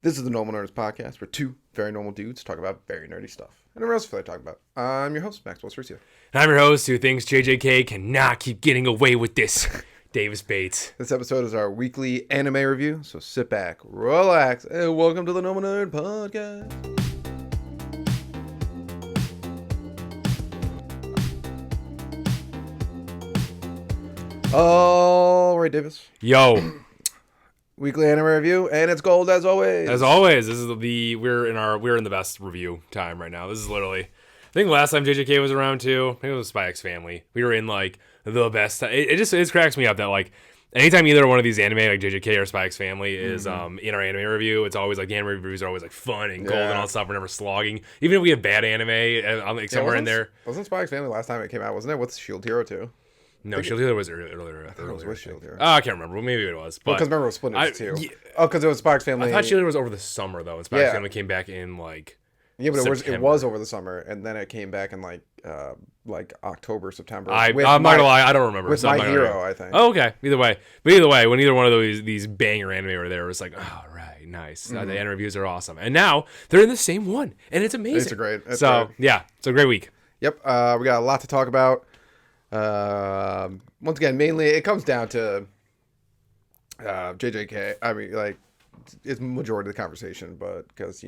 This is the Normal Nerds Podcast, where two very normal dudes talk about very nerdy stuff. And what else do they talk about? I'm your host, Maxwell Cercio. And I'm your host who thinks JJK cannot keep getting away with this, Davis Bates. This episode is our weekly anime review, so sit back, relax, and welcome to the Normal Nerd Podcast. All right, Davis. Yo. Weekly anime review, and it's gold as always. As always, this is we're in the best review time right now. This is literally, I think last time JJK was around too, I think it was Spy X Family. We were in like the best time. It cracks me up that like anytime either one of these anime like JJK or Spy X Family is in our anime review, it's always like the anime reviews are always like fun and gold and all that stuff. We're never slogging. Even if we have bad anime, like somewhere in there. Wasn't Spy X Family last time it came out? Wasn't it with Shield Hero too? No, Shield Hero was earlier. I thought it was with Shield Hero. Oh, I can't remember. Well, maybe it was. Because remember it was split into two. Oh, because it was Spy X Family. I thought Shield Hero was over the summer though, and Spy X Family came back in like but it was over the summer, and then it came back in like October, September. I'm not gonna lie, I don't remember. With My Hero, I think. Oh, okay. Either way, when either one of these banger anime were there, it was like, oh right, nice. The anime reviews are awesome, and now they're in the same one, and it's amazing. It's great. Yeah, it's a great week. Yep, we got a lot to talk about. Once again, mainly it comes down to JJK. I mean, like, it's majority of the conversation, but because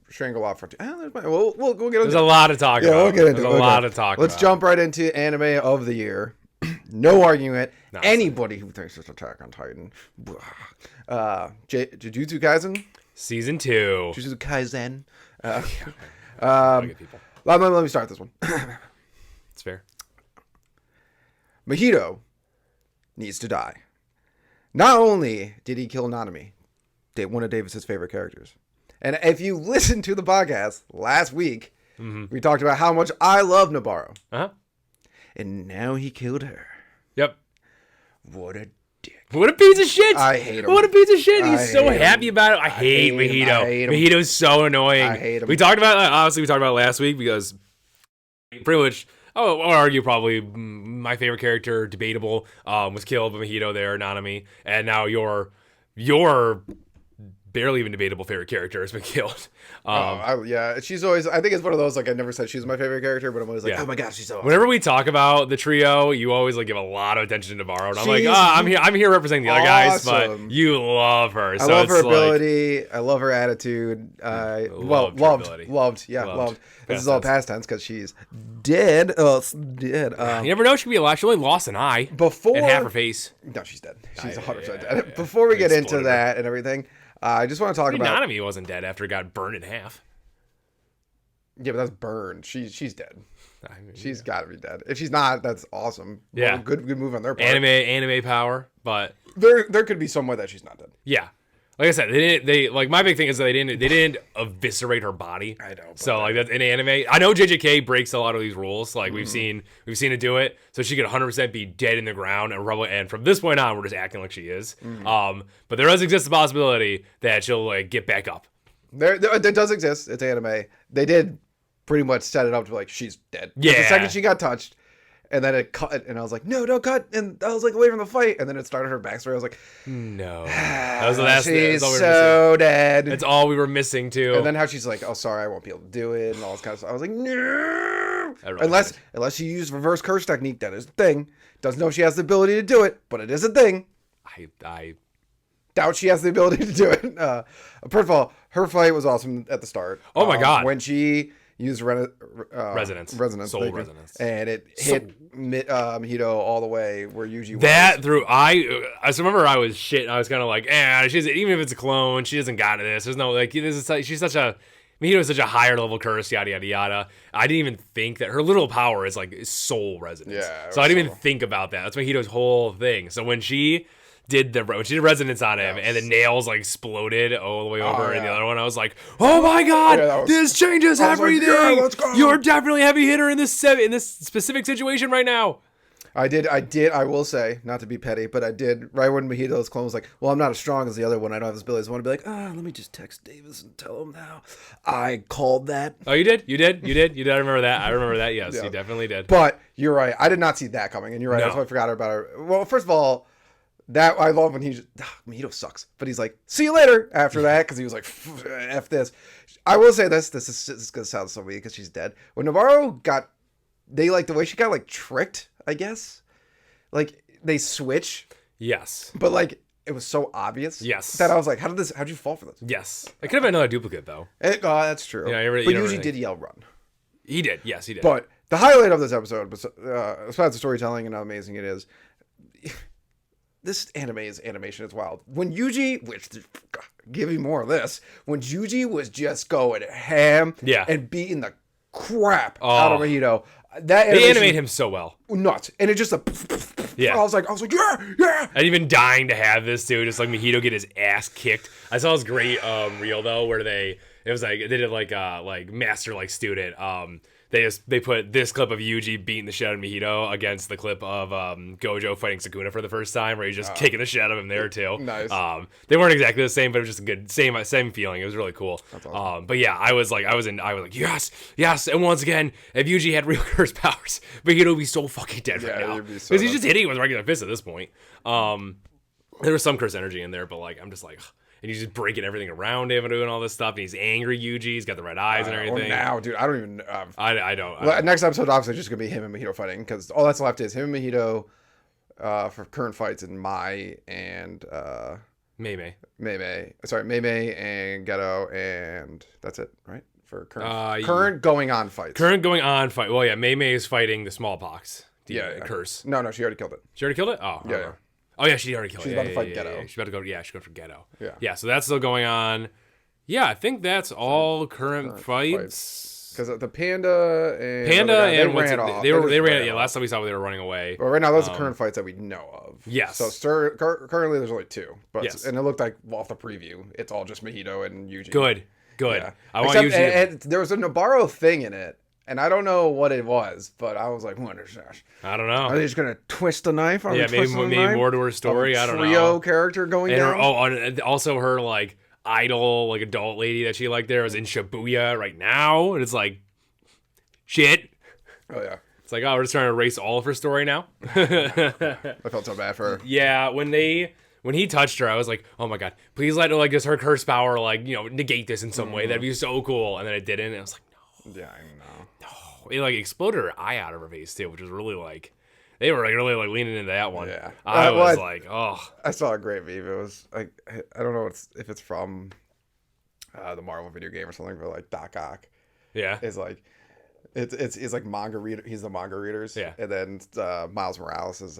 Shangri-La for we'll get into. There's a lot to talk about. We'll get into. There's a lot to talk about. Let's jump right into anime of the year. No argument. Anybody who thinks it's Attack on Titan. Jujutsu Kaisen Season 2. Jujutsu Kaisen. Let me start this one. It's fair. Mahito needs to die. Not only did he kill Nanami, one of Davis's favorite characters, and if you listened to the podcast last week, we talked about how much I love Nobaro. And now he killed her. Yep. What a dick. What a piece of shit. I hate him. What a piece of shit. He's so happy about it. I hate Mahito. Mahito's so annoying. I hate him. We talked about it last week because pretty much, I'll argue probably my favorite character, debatable, was killed by Mahito there, Nanami, and now your barely even debatable favorite character has been killed. She's always, I think it's one of those, like, I never said she's my favorite character, but I'm always like, oh my god, she's so awesome. Whenever we talk about the trio, you always like give a lot of attention to Navarro, and I'm here representing the other guys, but you love her. I love her ability. I love her attitude. Loved. This is all past tense because she's dead. Dead. You never know, she could be alive. She only lost an eye and half her face. No, she's dead. She's 100% dead. Before we get into that and everything, I just want to talk about... Nanami wasn't dead after it got burned in half. Yeah, but that's burned. She's dead. She's got to be dead. If she's not, that's awesome. Yeah. Well, good move on their part. Anime power, but... There could be some way that she's not dead. Yeah. Like I said, they like my big thing is that they didn't eviscerate her body. I know. So like that's in anime. I know JJK breaks a lot of these rules. Like we've seen it do it. So she could 100% be dead in the ground and from this point on we're just acting like she is. But there does exist the possibility that she'll like get back up. There does exist. It's anime. They did pretty much set it up to like she's dead. Yeah. The second she got touched. And then it cut, and I was like, no, don't cut. And I was like, away from the fight. And then it started her backstory. I was like, no. That was the last thing. She's so dead. That's all we were missing, too. And then how she's like, oh, sorry, I won't be able to do it, and all this kind of stuff. I was like, no. Unless she used reverse curse technique, that is a thing. Doesn't know if she has the ability to do it, but it is a thing. I doubt she has the ability to do it. First of all, her fight was awesome at the start. Oh, my God. When she... used resonance, soul resonance, and it hit Mahito all the way where Yuji was. I remember I was shit. I was kind of like, even if it's a clone, she doesn't got this. There's no like, she's such a Mahito is such a higher level curse, yada yada yada. I didn't even think that her literal power is like soul resonance. Yeah, so I didn't even think about that. That's Mahito's whole thing. So when she did resonance on him and the nails like exploded all the way over in the other one, I was like, oh my god, this changes everything. Like, let's go. You're definitely a heavy hitter in this specific situation right now. I will say, not to be petty, but I did, right when Mahito's clone was like, well, I'm not as strong as the other one, I don't have his abilities, I want to be like, let me just text Davis and tell him now. I called that. Oh, you did? You did? I remember that. Yes, you definitely did. But you're right. I did not see that coming, and you're right. No. That's why I forgot about her. Well, first of all, That I love when he just Mahito sucks, but he's like, see you later after that, because he was like, F this. I will say this is gonna sound so weird because she's dead. When Navarro they like the way she got like tricked, I guess. Like they switch. Yes. But like it was so obvious. Yes. That I was like, how'd you fall for this? Yes. It could have been another duplicate though. That's true. Yeah, but usually did yell run. He did. Yes, he did. But the highlight of this episode, besides the storytelling and how amazing it is, this anime's animation is wild. When Yuji, give me more of this, when Yuji was just going ham and beating the crap out of Mahito, they animate him so well. Nuts. And it just I was like, yeah. And even dying to have this too, just like Mahito get his ass kicked. I saw this great reel though where they did like master like student. They put this clip of Yuji beating the shit out of Mahito against the clip of Gojo fighting Sukuna for the first time, where he's just kicking the shit out of him there too. Nice. They weren't exactly the same, but it was just a good same feeling. It was really cool. That's awesome. But yeah, I was like yes. And once again, if Yuji had real curse powers, Mahito would be so fucking dead right now because he's just hitting with regular fists at this point. There was some curse energy in there, but like I'm just like. And he's just breaking everything around him and doing all this stuff. And he's angry, Yuji. He's got the red eyes and everything. Now, dude, I don't even... I don't. Next episode, obviously, just going to be him and Mahito fighting. Because all that's left is him and Mahito for current fights in Mai and... Mei. Sorry, Mei and Geto. And that's it, right? For current going on fights. Current going on fight. Well, yeah, Mei is fighting the smallpox. Curse. No, she already killed it. She already killed it? Oh, yeah. Oh, yeah, she already killed it. She's about to fight Geto. She's about to go, she's going for Geto. Yeah, so that's still going on. Yeah, I think that's all current fights. Because the Panda and... they ran off. They ran last time we saw they were running away. Well, right now, those are current fights that we know of. Yes. So currently, there's only two. But yes. And it looked like off the preview, it's all just Mahito and Yuji. Good. Yeah. I want Yuji... And there was a Nabarro thing in it. And I don't know what it was, but I was like, what is that? I don't know. Are they just going to twist the knife? Maybe more to her story. I don't know. Trio character going down? And also her, like, idol, like, adult lady that she liked there is in Shibuya right now. And it's like, shit. Oh, yeah. It's like, we're just trying to erase all of her story now. I felt so bad for her. Yeah, when he touched her, I was like, oh my god, please let her, like, just her curse power, like, negate this in some way. That'd be so cool. And then it didn't. And I was like, no. Yeah, I know. It like exploded her eye out of her face too, which was really like they were like really like leaning into that one. Yeah, I was like, oh. I saw a great meme. It was like I don't know if it's from the Marvel video game or something, but like Doc Ock. Yeah, is like it's like manga reader. He's the manga readers. Yeah, and then Miles Morales is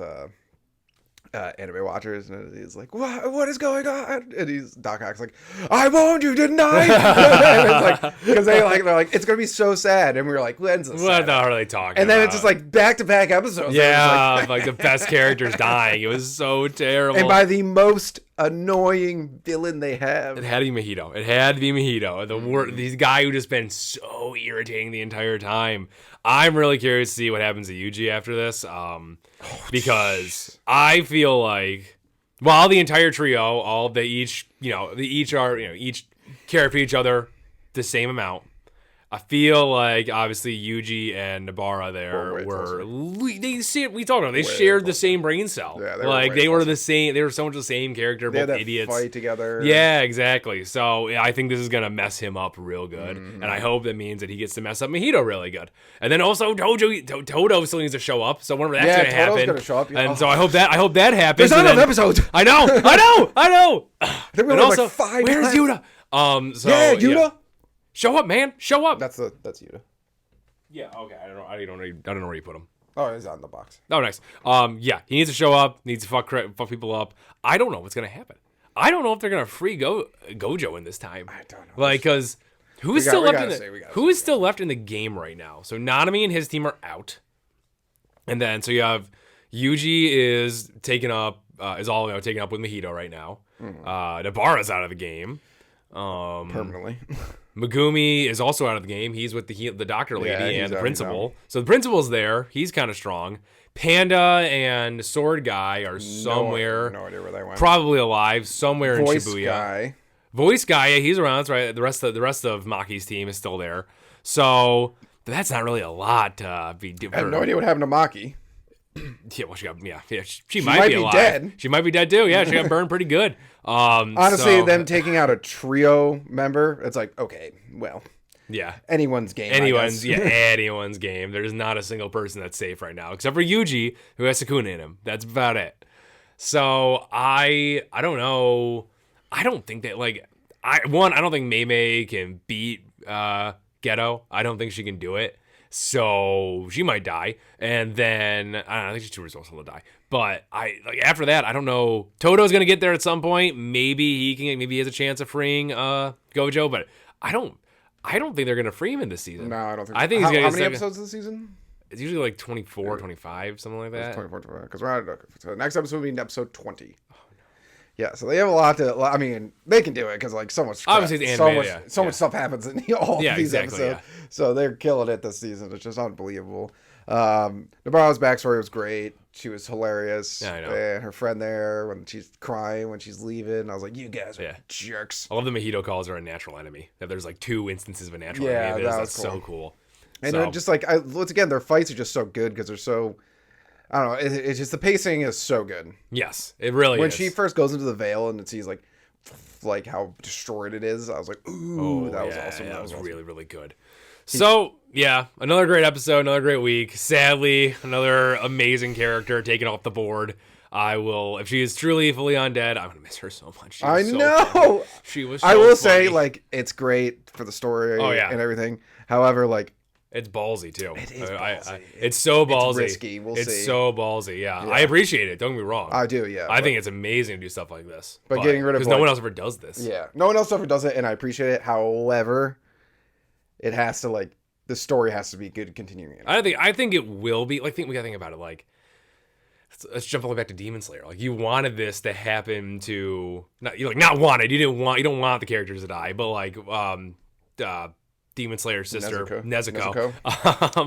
anime watchers, and he's like, what is going on? And Doc Ock's like, I warned you, didn't I? And it's like, because they're like, it's gonna be so sad, and we were like, when's this? What the hell are they talking? And then about? It's just like back-to-back episodes. Yeah, like the best characters dying. It was so terrible. And by the most annoying villain they have. It had to be Mahito. The guy who just been so irritating the entire time. I'm really curious to see what happens to Yuji after this. Because I feel like while the entire trio, they each care for each other the same amount. I feel like obviously Yuji and Nabara they shared the same brain cell. Yeah, they were the same. They were so much the same character, both idiots. Fight together. Yeah, exactly. So I think this is gonna mess him up real good, and I hope that means that he gets to mess up Mahito really good. And then also Todo still needs to show up. So whenever that's gonna happen, gonna show up. And so I hope that happens. There's not enough episodes. I know. I think we also, like 5. Where's Yuta? Yuta. Yeah. Show up, man! Show up. That's Yuta. Yeah. Okay. I don't know where you put him. Oh, he's on the box. Oh, nice. Yeah, he needs to show up. Needs to fuck people up. I don't know what's gonna happen. I don't know if they're gonna free Gojo in this time. I don't know. Like, cause who is still left in the game right now? So Nanami and his team are out, and then so you have Yuji is taken up with Mahito right now. Nabara's out of the game. Permanently. Megumi is also out of the game. He's with the doctor lady and the principal. So the principal's there. He's kind of strong. Panda and Sword Guy are somewhere. No idea where they went. Probably alive somewhere in Shibuya. Voice Guy, he's around. That's right. The rest of Maki's team is still there. So that's not really a lot to be doing. I have no idea what happened to Maki. Yeah, well, she might be alive. Dead. She might be dead too. Yeah, she got burned pretty good. Honestly, them taking out a trio member, it's like, okay, well, yeah, anyone's game. Anyone's game. There's not a single person that's safe right now, except for Yuji, who has Sukuna in him. That's about it. So I don't know. I don't think that I don't think Mei can beat Geto. I don't think she can do it. So she might die, and then I think she's too resourceful to die. But after that, I don't know. Toto's gonna get there at some point. Maybe he has a chance of freeing Gojo, but I don't think they're gonna free him in this season. No, I don't think. I think how he's gonna many episodes of the season? It's usually like 24, 25, something like that. 24, because we're on. So the next episode will be episode 20. Yeah, so they have a lot to. I mean, they can do it because so much. Obviously, it's animated, so much stuff happens in all these episodes. Yeah. So they're killing it this season. It's just unbelievable. Nabaro's backstory was great. She was hilarious. Yeah, I know. And her friend there when she's crying when she's leaving, I was like, "You guys are jerks." I love that Mahito calls her a natural enemy. That there's 2 instances of a natural enemy. That's cool. So cool. And they're just once again, their fights are just so good because they're so. I don't know. It's just the pacing is so good. Yes, it really is. When she first goes into the veil and it sees how destroyed it is, I was like, ooh, that was awesome. That was awesome. Really, really good. So, yeah, another great episode, another great week. Sadly, another amazing character taken off the board. I will, if she is truly fully undead, I'm gonna miss her so much. I know. She was. I will say, it's great for the story and everything. However, it's ballsy too. It is ballsy. It's so ballsy. It's risky. We'll see. It's so ballsy. Yeah. I appreciate it. Don't get me wrong. I do. Yeah. I think it's amazing to do stuff like this. But getting rid of because no one else ever does this. Yeah. No one else ever does it, and I appreciate it. However, it has to the story has to be good continuing. I think it will be. We gotta think about it. Let's jump all the way back to Demon Slayer. You wanted this to happen to not wanted. You don't want the characters to die, but Demon Slayer's sister Nezuko.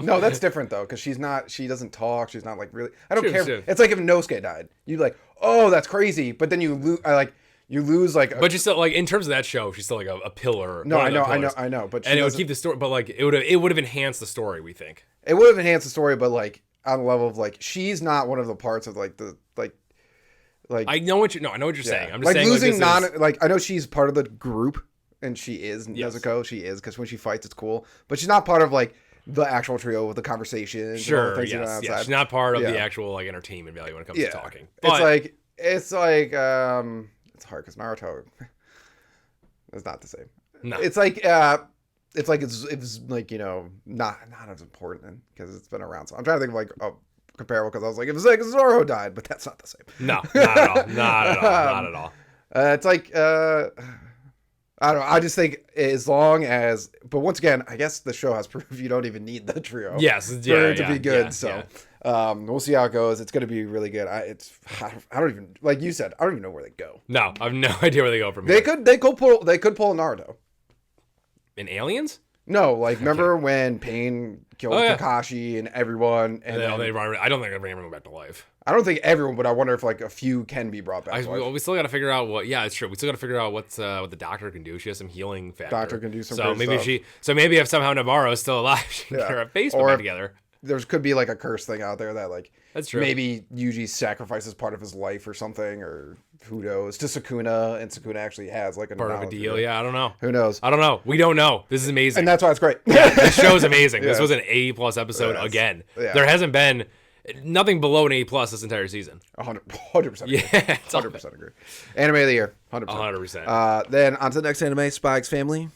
No, that's different though, because she doesn't talk. She's not really. I don't care. It's like if Inosuke died, you'd oh, that's crazy. But then you lose But she's still in terms of that show, she's still a pillar. No, I know. But it would keep the story. But it would have enhanced the story. We think it would have enhanced the story, but on the level of she's not one of the parts of I know what you're saying. I'm just saying losing I know she's part of the group. And she is Nezuko. She is because when she fights, it's cool. But she's not part of the actual trio with the conversations. Sure, yes. She's not part of the actual entertainment value when it comes to talking. But it's hard because Naruto is not the same. No, it's not as important because it's been around. So I'm trying to think of comparable because I was if Zoro died, but that's not the same. No, not at all. Not at all. It's I don't know. I just think as long as, but once again, I guess the show has proof you don't even need the trio. Yes, for it to be good. We'll see how it goes. It's going to be really good. I don't even, like you said, I don't even know where they go. No, I have no idea where they go from here. They could pull a Naruto. In Aliens? No, remember when Pain killed Kakashi and everyone, and I don't think everyone went back to life. I don't think everyone, but I wonder if a few can be brought back. We still got to figure out what. Yeah, it's true. We still got to figure out what the doctor can do. She has some healing factor. Doctor can do some. So maybe if somehow Navarro is still alive, she can get her face back together. There could be a curse thing out there that that's true. Maybe Yuji sacrifices part of his life or something, or who knows, to Sukuna, and Sukuna actually has a part of a deal. Yeah, I don't know. Who knows? I don't know. We don't know. This is amazing, and that's why it's great. Yeah, this show's amazing. This was an A+ episode again. Yeah. There hasn't been nothing below an A+ this entire season. 100%. Yeah, 100% agree. Anime of the year, 100%. 100%. Then on to the next anime, Spike's Family.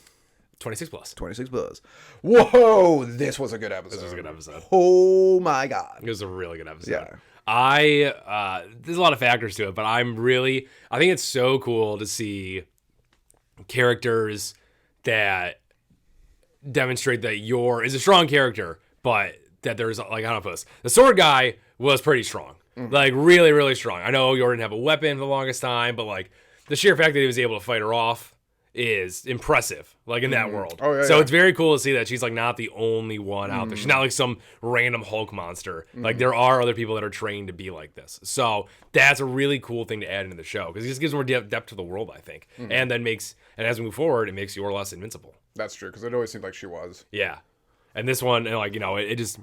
26+. 26+. Whoa, this was a good episode. Oh my god. It was a really good episode. Yeah. There's a lot of factors to it, but I think it's so cool to see characters that demonstrate that is a strong character, but that there's I don't know if it was. The sword guy was pretty strong. Mm-hmm. Really, really strong. I know Yor didn't have a weapon for the longest time, but the sheer fact that he was able to fight her off is impressive, in that world. Oh, yeah, so it's very cool to see that she's not the only one out there. She's not some random Hulk monster. There are other people that are trained to be like this. So that's a really cool thing to add into the show because it just gives more depth to the world, I think. And then as we move forward, it makes Yor less invincible. That's true because it always seemed like she was. Yeah, and this one, it just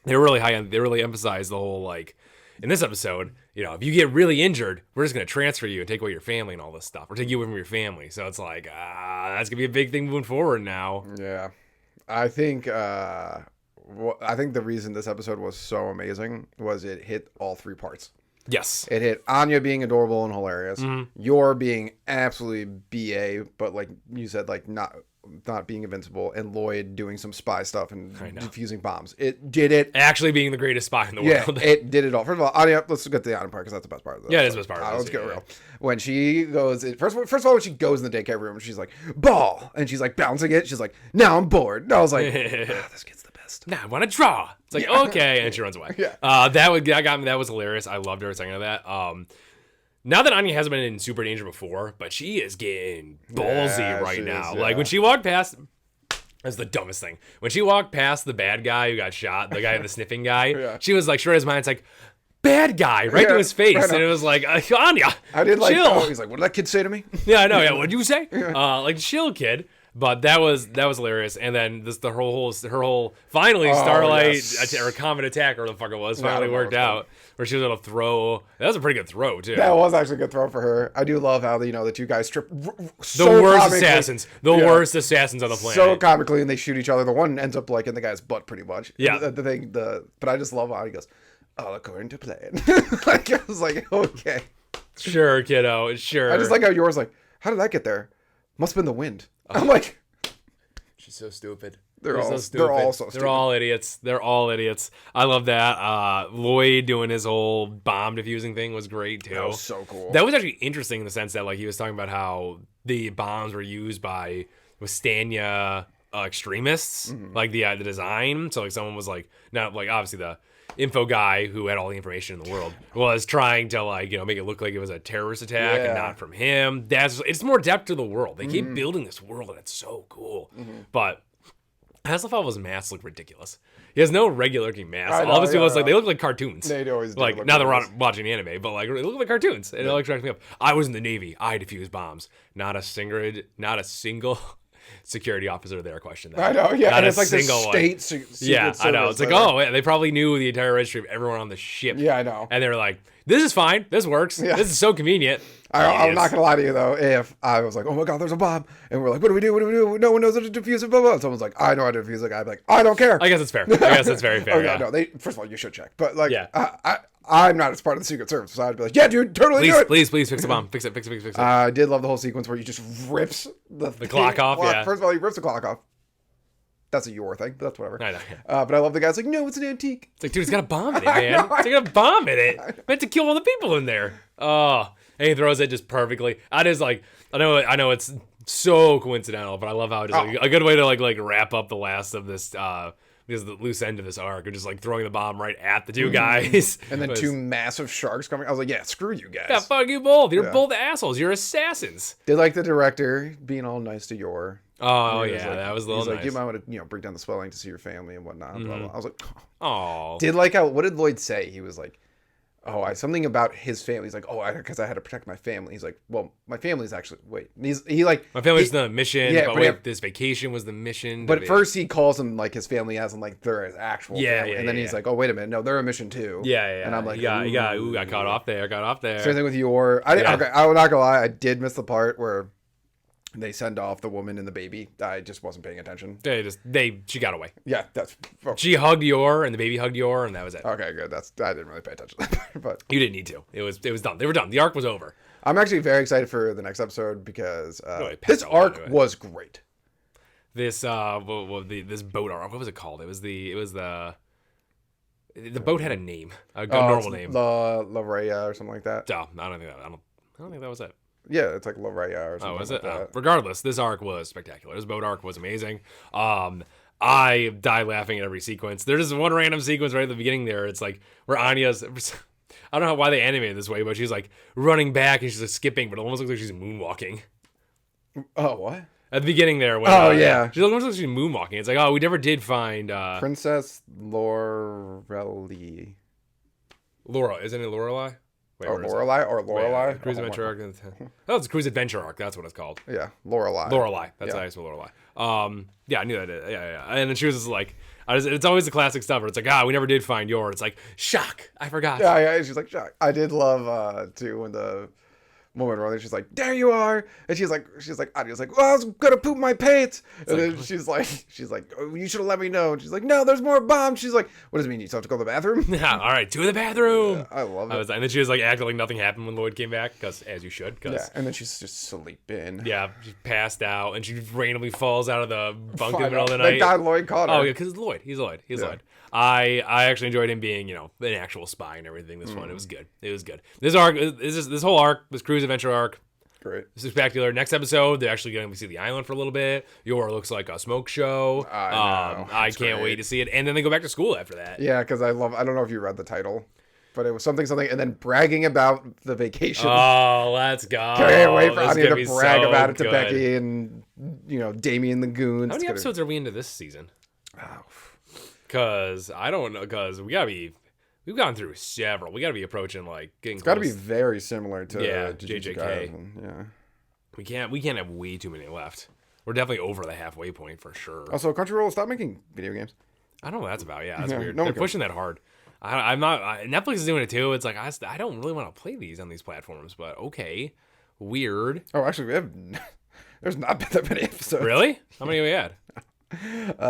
They were really high on. They really emphasized the whole like in this episode. You know, if you get really injured, we're just gonna transfer you and take away your family and all this stuff, or take you away from your family. So it's like that's gonna be a big thing moving forward now. Yeah, I think the reason this episode was so amazing was it hit all three parts. Yes, it hit Anya being adorable and hilarious, Yor being absolutely BA, but like you said, like not being invincible, and Lloyd doing some spy stuff and defusing bombs. It did it. Actually being the greatest spy in the world. It did it all. First of all, Anya, let's get to the Anya part because that's the best part of this. Yeah, it's the best part. Let's get real. When she goes, first of all, when she goes in the daycare room, she's like, ball! And she's like bouncing it. She's like, now I'm bored. And I was like, this kid's the best. Now I want to draw. It's like, okay. And she runs away. That got me. That was hilarious. I loved every second of that. Now that Anya hasn't been in super danger before, but she is getting ballsy right now. Like when she walked past, that's the dumbest thing. When she walked past the bad guy who got shot, the guy, the sniffing guy, she was like, she read his mind. It's like, bad guy, right to his face. And it was like, Anya, I did like, chill. He's like, what did that kid say to me? Yeah, I know. Yeah, what'd you say? Like, chill, kid. But that was hilarious. And then her whole finally Starlight or Comet attack or the fuck it was finally worked out, where she was able to throw. That was a pretty good throw too. That was actually a good throw for her. I do love how the two guys trip the worst assassins on the planet. So comically, and they shoot each other. The one ends up like in the guy's butt pretty much. Yeah. But I just love how he goes, all according to plan. Like I was like, okay, sure, kiddo, sure. I just like how yours like, how did that get there? Must have been the wind. I'm like, she's so stupid. They're all so stupid. They're all idiots. They're all idiots. I love that. Lloyd doing his whole bomb defusing thing was great too. That was so cool. That was actually interesting in the sense that like he was talking about how the bombs were used by Westania extremists, like the design. So like someone was like, not like obviously the info guy who had all the information in the world was trying to like make it look like it was a terrorist attack and not from him. It's more depth to the world. They keep building this world and it's so cool. But Hasselhoff's masks look ridiculous. He has no regular looking mask. All of his people like they look like cartoons. They always do like now that we're not watching anime, but like they look like cartoons. And it like cracks me up. I was in the Navy. I defused bombs. Not a single security officer there questioned that. I know, yeah. Not and a it's like single the state yeah, I know. It's like, oh, yeah, they probably knew the entire registry of everyone on the ship. Yeah, I know. And they were like, this is fine. This works. Yeah. This is so convenient. I'm not going to lie to you, though. If I was like, oh my God, there's a bomb. And we're like, what do we do? What do we do? No one knows how to defuse it. Blah, blah. And someone's like, I know how to defuse it. I'd be like, I don't care. I guess it's fair. I guess it's very fair. No. First of all, you should check. But like, I'm not as part of the Secret Service. So I'd be like, yeah, dude, totally do it. Please fix the bomb. Fix it. I did love the whole sequence where he just rips the clock off. Yeah. First of all, he rips the clock off. That's a your thing, but that's whatever. I know. Yeah. But I love the guy's like, no, it's an antique. It's like, dude, it's got a bomb in it, man. It's got a bomb in it. Meant to kill all the people in there. Oh, and he throws it just perfectly. I know it's so coincidental, but I love how it's like a good way to like wrap up the last of this because the loose end of this arc, or just like throwing the bomb right at the two guys. And then two massive sharks coming. I was like, yeah, screw you guys. Yeah, fuck you both. You're both assholes. You're assassins. Did like the director being all nice to Yor. Oh yeah, like, that was a little nice. Like, you might want to break down the swelling to see your family and whatnot. Blah, blah. I was like, oh. Did like how, what did Lloyd say? He was like, something about his family. He's like, because I had to protect my family. He's like, well, my family's actually, wait. He like, my family's the mission, but this vacation was the mission. But first he calls them like his family as in like they're his actual family. And then he's like, oh, wait a minute. No, they're a mission too. Yeah. And I'm like, got caught off there. Same thing with Yor. I will not gonna lie. I did miss the part where they send off the woman and the baby. I just wasn't paying attention. She got away. Yeah, she hugged Yor and the baby hugged Yor and that was it. Okay, good. I didn't really pay attention to that part, but you didn't need to. It was done. They were done. The arc was over. I'm actually very excited for the next episode because this arc was great. This this boat arc. What was it called? It was the boat had a name, a normal name. La Raya or something like that. I don't think that was it. Yeah, it's like La Raya or something. Oh, was it? Like that. Regardless, this arc was spectacular. This boat arc was amazing. I die laughing at every sequence. There's this one random sequence right at the beginning there. It's like where Anya's, I don't know why they animated this way, but she's like running back and she's like skipping, but it almost looks like she's moonwalking. Oh, what? At the beginning there. When, yeah. She almost looks like she's moonwalking. It's like, we never did find... Princess Lorelei. Laura. Isn't it Lorelei? Wait, Lorelei? Cruise Adventure Arc. Oh, it's Cruise Adventure Arc. That's what it's called. Yeah, Lorelei. That's how I spell Lorelei. Yeah, I knew that. Yeah. And then she was just like, It's always the classic stuff where it's like, we never did find Yor. It's like, shock, I forgot. Yeah, she's like, shock. I did love too when the moment where she's like, there you are, and she's like, Adia's like, well, I was gonna poop my pants, and then she's like, oh, you should have let me know, and she's like, no, there's more bombs. She's like, what does it mean? You still have to go to the bathroom? Yeah, all right, to the bathroom. Yeah, I love it. And then she was like acting like nothing happened when Lloyd came back, because as you should. Yeah, and then she's just sleeping. Yeah, she passed out, and she randomly falls out of the bunk in the middle of the night. Thank God Lloyd caught her. Oh yeah, because it's Lloyd. He's Lloyd. I actually enjoyed him being, an actual spy and everything. This one, it was good. This arc, this whole arc, this cruise adventure arc. Great. Spectacular. Next episode, they're actually going to see the island for a little bit. Yor looks like a smoke show. I can't wait to see it. And then they go back to school after that. Yeah, because I don't know if you read the title, but it was something, and then bragging about the vacation. Oh, let's go. Can't wait for Anya to brag so about it to good. Becky and, Damien the Goon. How many episodes are we into this season? Oh. Because I don't know, because we've gone through several. We got to be approaching getting. It's got to be very similar to JJK. Kaisen. Yeah. We can't have way too many left. We're definitely over the halfway point for sure. Also, Crunchyroll, stop making video games. I don't know what that's about. Yeah, that's weird. No They're pushing that hard. I'm not. Netflix is doing it too. It's like I don't really want to play these on these platforms, but okay, weird. Oh, actually, there's not been that many episodes. Really? How many have we had?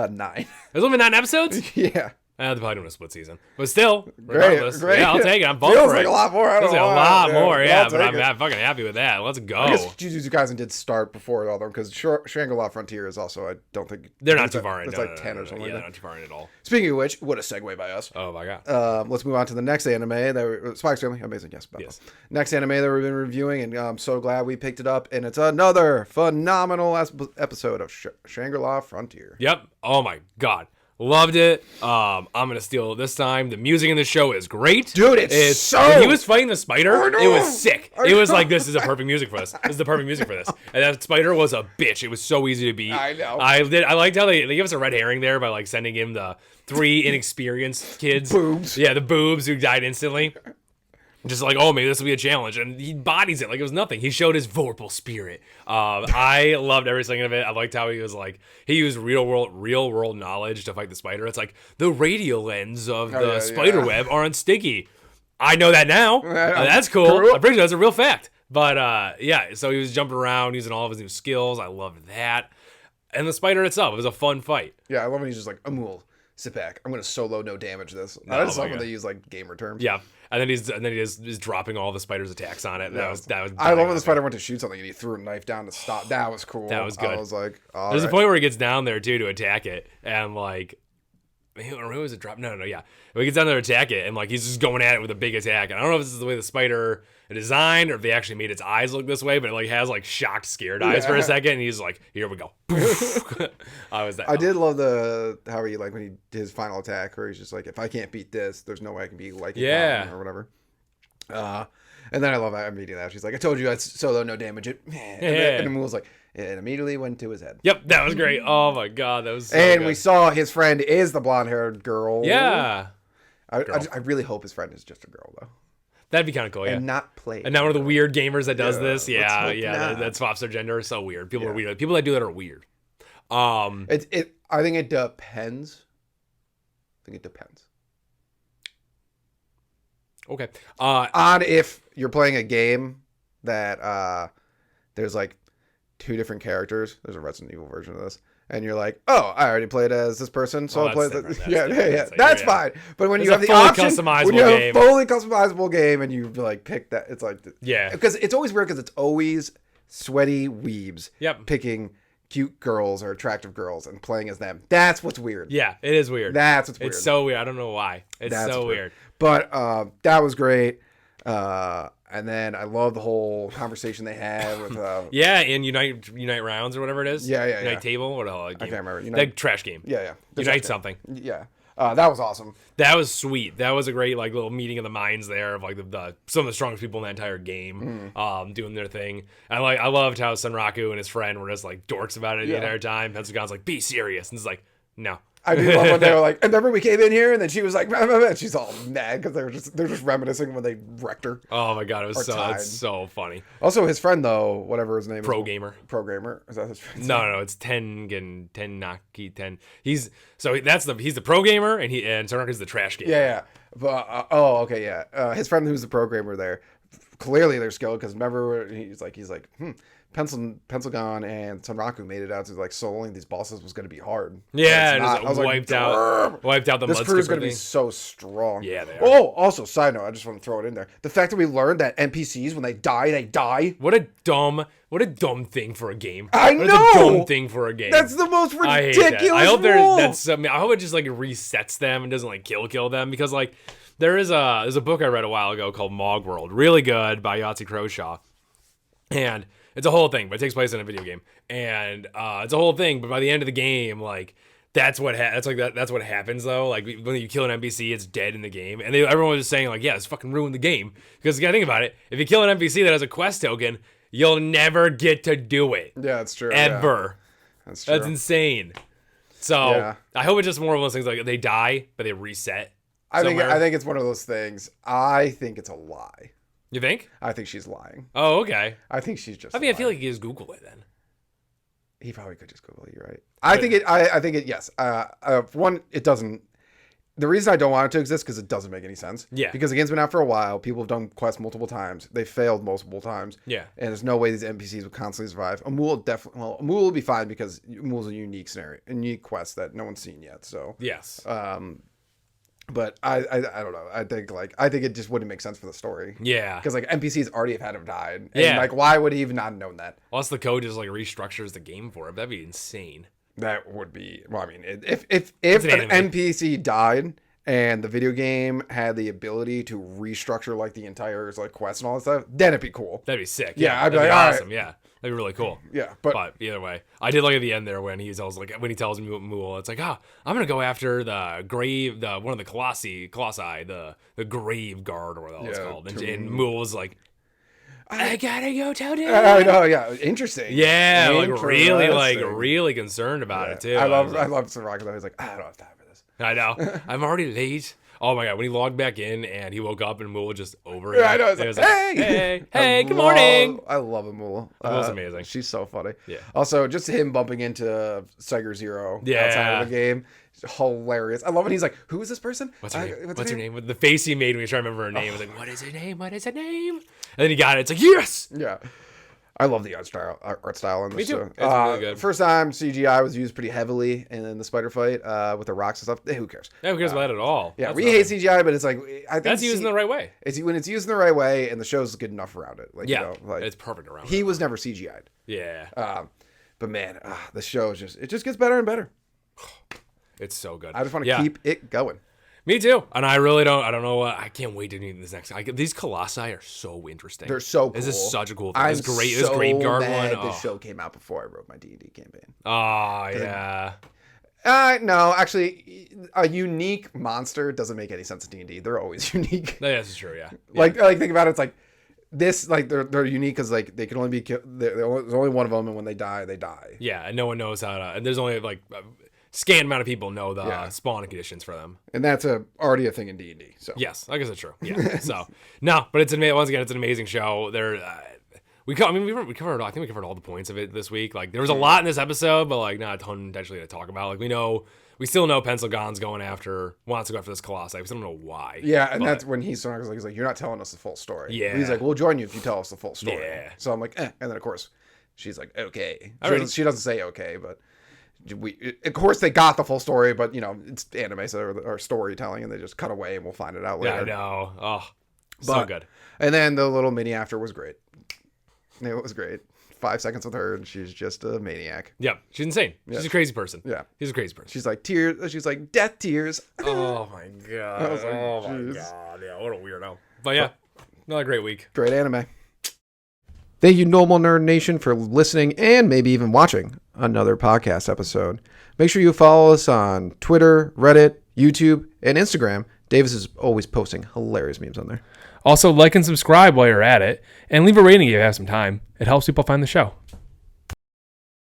9. There's only 9 episodes. Yeah. They're probably doing a split season, but still, regardless, Great. Yeah, I'll take it. I'm pumped Feels for like it. a lot more. Feels like a lot more, yeah. But I'm I'm fucking happy with that. Let's go. I guess Jujutsu Kaisen did start before all them because Shangri-La Frontier is also, I don't think they're not too far in. It's like 10 or something. Yeah, like they're that. not too far in at all. Speaking of which, what a segue by us. Oh my god. Let's move on to the next anime. Spikes Family, amazing. Yes. Next anime that we've been reviewing, and I'm so glad we picked it up. And it's another phenomenal episode of Shangri-La Frontier. Yep. Oh my god. Loved it. I'm gonna steal it this time. The music in the show is great, dude. It's so. When he was fighting the spider, it was sick. It was like, this is the perfect music for this. This is the perfect music for this. And that spider was a bitch. It was so easy to beat. I know. I liked how they gave us a red herring there by sending him the 3 inexperienced kids. Boobs. Yeah, the boobs who died instantly. Just like, oh, maybe this will be a challenge. And he bodies it like it was nothing. He showed his vorpal spirit. I loved every second of it. I liked how he used real world knowledge to fight the spider. It's like the radial ends of the spider web aren't sticky. I know that now. That's cool. I'm pretty sure that's a real fact. But so he was jumping around using all of his new skills. I loved that. And the spider itself, it was a fun fight. Yeah, I love when he's just like, Amul, sit back. I'm going to solo no damage this. I just love when they use gamer terms. Yeah. And then he's dropping all the spider's attacks on it. That was. I love when the spider went to shoot something and he threw a knife down to stop. That was cool. That was good. I was like, there's a point where he gets down there too to attack it, and who was it? Drop? No. Yeah, when he gets down there to attack it, and he's just going at it with a big attack. And I don't know if this is the way the spider is designed or if they actually made its eyes look this way, but it has shocked, scared eyes for a second. And he's like, "Here we go." I did love how he when he did his final attack, where he's just like, "If I can't beat this, there's no way I can be like or whatever." And then I love that immediately. She's like, "I told you I'd solo no damage it." And Amul was like, it immediately went to his head. Yep, that was great. Oh my god, that was so and good. We saw his friend is the blonde-haired girl. Yeah. I really hope his friend is just a girl, though. That'd be kind of cool, yeah. And not played. And not one of the weird gamers that does this. Yeah, that swaps their gender is so weird. People are weird. People that do that are weird. I think it depends. Okay. On if you're playing a game that there's 2 different characters. There's a Resident Evil version of this. And you're like, oh, I already played as this person, so I'll play this. Yeah. That's fine. But when you have the option, when you have a fully customizable game and you pick that, it's because it's always weird because it's always sweaty weebs picking cute girls or attractive girls and playing as them. That's what's weird. Yeah, it is weird. That's what's weird. It's so weird. I don't know why. It's so weird. But that was great. And then I love the whole conversation they had with in Unite rounds or whatever it is. Unite table. What the hell? I can't remember. Trash game. Yeah. Unite something. Yeah. That was awesome. That was sweet. That was a great little meeting of the minds there of some of the strongest people in that entire game doing their thing. And I loved how Sunraku and his friend were just dorks about it the entire time. Pensagon's like, be serious, and it's like, no. I do love when they were like, and remember we came in here, and then she was like, and she's all mad because they're just reminiscing when they wrecked her. Oh my god, it's so funny. Also, his friend though, whatever his name is, Pro Gamer. Is that his friend? No, it's Naki Ten. He's the pro gamer, and Sarnaka's the trash gamer. Yeah. But okay, yeah. His friend who's the programmer there, clearly they're skilled because remember he's like, Pencilgon and Sonraku made it out to like soloing these bosses was going to be hard. Yeah, it was wiped out the this mud crew is going to be so strong. Yeah, they are. Oh, also side note, I just want to throw it in there: the fact that we learned that NPCs when they die. What a dumb thing for a game. I know. What a dumb thing for a game. That's the most ridiculous. I hate that. I hope rule. I hope it just like resets them and doesn't like kill them because like there's a book I read a while ago called Mog World, really good by Yahtzee Croshaw, and it's a whole thing, but it takes place in a video game, and it's a whole thing. But by the end of the game, like that's what happens though. Like when you kill an NPC, it's dead in the game, and everyone was just saying like, yeah, it's fucking ruined the game because you gotta think about it. If you kill an NPC that has a quest token, you'll never get to do it. Yeah, that's true. Ever. Yeah. That's true. That's insane. So I hope it's just more of those things like they die, but they reset. I think it's one of those things. I think it's a lie. You think? I think she's lying. Oh, okay. I think she's just. I feel like you just Google it then. He probably could just Google it. You're right. I think it. Yes. One, it doesn't. The reason I don't want it to exist because it doesn't make any sense. Yeah. Because the game's been out for a while. People have done quests multiple times. They failed multiple times. Yeah. And there's no way these NPCs would constantly survive. Amul will be fine because Amul's a unique scenario, a unique quest that no one's seen yet. So. Yes. But I don't know. I think it just wouldn't make sense for the story. Yeah. Because like NPCs already have had him died. And Yeah. like why would he even not have known that? Unless the code just like restructures the game for it, that'd be insane. That would be. Well, I mean, if an NPC died and the video game had the ability to restructure like the entire like quest and all that stuff, then it'd be cool. That'd be sick. Yeah, I'd be that'd like, awesome. all right. Yeah. That'd be really cool. Yeah, but either way, I did like at the end there when he tells Mool, it's like, I'm gonna go after the grave, one of the colossi, the grave guard or what it's called, and Mool was like, I gotta go tell him. I know, yeah, interesting. Yeah, really concerned about it too. I love Sonraku. He's like, I don't have time for this. I know, I'm already late. Oh my god, when he logged back in and he woke up and Mool was just over him. Yeah, I know. It's like, hey, good morning. I love Mool. Mool's amazing. She's so funny. Yeah. Also, just him bumping into Seiger Zero outside of the game. Hilarious. I love when he's like, who is this person? What's her name? The face he made when he was trying to remember her name. I was like, what is her name? What is her name? And then he got it. It's like, yes! Yeah. I love the art style in this. Me too. Show. It's really good. First time CGI was used pretty heavily in the spider fight with the rocks and stuff. Who cares? Yeah, who cares about it at all? Yeah, we hate CGI, but it's like I think that's used in the right way. It's when it's used in the right way, and the show's good enough around it. Like, yeah, you know, like, it's perfect around. He was never CGI'd. Yeah. But man, the show just gets better and better. It's so good. I just want to keep it going. Me too. And I really don't. I don't know what. I can't wait to do this next. These colossi are so interesting. They're so cool. This is such a cool thing. I'm this great. So this Graveguard mad one. This show came out before I wrote my D&D campaign. Oh yeah. No, actually, a unique monster doesn't make any sense in D&D. They're always unique. Yeah, that's true. Yeah. Like think about it. It's like this. Like they're unique because like they can only be killed. There's only one of them, and when they die, they die. Yeah, and no one knows how to. And there's only like scant amount of people know the spawn conditions for them, and that's already a thing in D&D. So yes, I guess that's true. Yeah. So no, but it's once again, it's an amazing show. We covered. I think we covered all the points of it this week. Like there was a lot in this episode, but like not a ton potentially to talk about. Like we still know Pencilgon's wants to go after this colossi. We still don't know why. Yeah, and that's when he's like, you're not telling us the full story. Yeah. He's like, we'll join you if you tell us the full story. Yeah. So I'm like, and then of course she's like, okay. She doesn't say okay, but. Of course they got the full story, but you know it's anime or storytelling, and they just cut away, and we'll find it out later. Yeah, I know. Oh, so good. And then the little mini after was great. It was great. 5 seconds with her, and she's just a maniac. Yep, she's insane. Yeah. She's a crazy person. Yeah, she's a crazy person. She's like tears. She's like death tears. Oh my god. I was like, my god. Yeah, what a weirdo. But yeah, another great week. Great anime. Thank you, Normal Nerd Nation, for listening and maybe even watching another podcast episode. Make sure you follow us on Twitter, Reddit, YouTube, and Instagram. Davis is always posting hilarious memes on there. Also, like and subscribe while you're at it, and leave a rating if you have some time. It helps people find the show.